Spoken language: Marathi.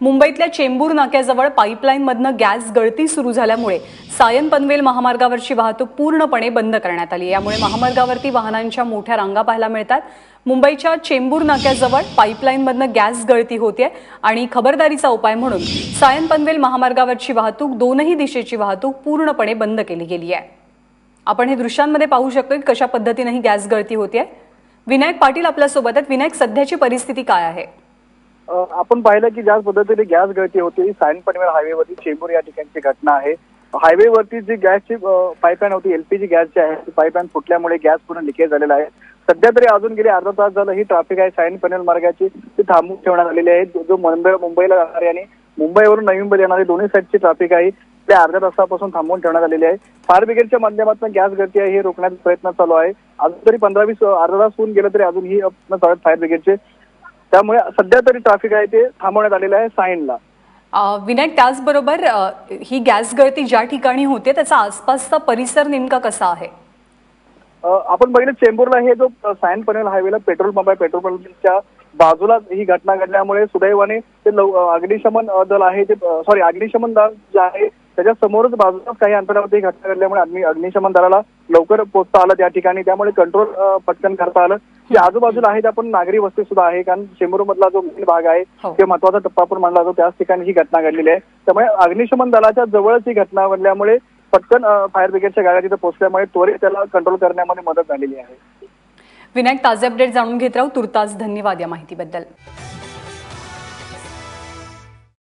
मुंबईतल्या चेंबूर नाक्याजवळ पाईपलाईनमधनं गॅस गळती सुरू झाल्यामुळे सायन पनवेल महामार्गावरची वाहतूक पूर्णपणे बंद करण्यात आली। यामुळे महामार्गावरती वाहनांच्या मोठ्या रांगा पाहायला मिळतात। मुंबईच्या चेंबूर नाक्याजवळ पाईपलाईनमधनं गॅस गळती होते आणि खबरदारीचा उपाय म्हणून सायन पनवेल महामार्गावरची वाहतूक दोनही दिशेची वाहतूक पूर्णपणे बंद केली गेली आहे। आपण हे दृश्यांमध्ये पाहू शकतो कशा पद्धतीने ही गॅस गळती होते। विनायक पाटील आपल्या सोबत आहेत। विनायक, सध्याची परिस्थिती काय आहे? आपण पाहिलं की ज्या पद्धतीने गॅस गळती होती सायन पनवेल हायवेवरती चेंबूर या ठिकाणची घटना आहे। हायवेवरती जी गॅसची पाईपलाईन होती एलपीजी गॅसची आहे ती पाईपलाईन फुटल्यामुळे गॅस पूर्ण लिकेज झालेला आहे। सध्या तरी अजून गेले अर्धा तास झालं ही ट्रॅफिक आहे सायन पनवेल मार्गाची ती थांबवून ठेवण्यात आलेली आहे। जो मुंबईला जाणारे आणि मुंबईवरून नवी मुंबईला येणारी दोन्ही साईडची ट्रॅफिक आहे ते अर्ध्या तासापासून थांबवून ठेवण्यात आलेली आहे। फायर ब्रिगेडच्या माध्यमातून गॅस गळती आहे हे रोखण्याचा प्रयत्न चालू आहे। अजून तरी 15-20 अर्धा तास होऊन गेलं तरी अजूनही चालू आहेत फायर ब्रिगेडचे, त्यामुळे सध्या तरी ट्रॅफिक आहे ते थांबवण्यात आलेलं आहे सायनला। विनायक, त्याचबरोबर ही गॅस गळती ज्या ठिकाणी होते त्याचा आसपासचा परिसर नेमका कसा आहे? आपण बघितलं चेंबूरला हे जो सायन पनवेल हायवेला पेट्रोल पंप आहे, पेट्रोल पंपच्या बाजूला ही घटना घडल्यामुळे सुदैवाने ते अग्निशमन दल आहे ते अग्निशमन दल जे आहे त्याच्या समोरच बाजूलाच काही अंतरावरती घटना घडल्यामुळे अग्निशमन दलाला लवकर पोहोचता आलं त्या ठिकाणी, त्यामुळे कंट्रोल पटकन करता आलं। जे आजूबाजूला आहे आपण नागरी वस्ती सुद्धा आहे, कारण चेंबूर मधला जो मेन भाग आहे ते महत्वाचा टप्पा आपण मानला जातो त्याच ठिकाणी ही घटना घडलेली आहे। त्यामुळे अग्निशमन दलाच्या जवळच ही घटना घडल्यामुळे पटकन फायर ब्रिगेडच्या गाड्या तिथे पोहोचल्यामुळे त्वरित त्याला कंट्रोल करण्यामध्ये मदत झालेली आहे। विनायक, ताजे अपडेट जाणून घेत राहू। तुर्तास धन्यवाद या माहितीबद्दल।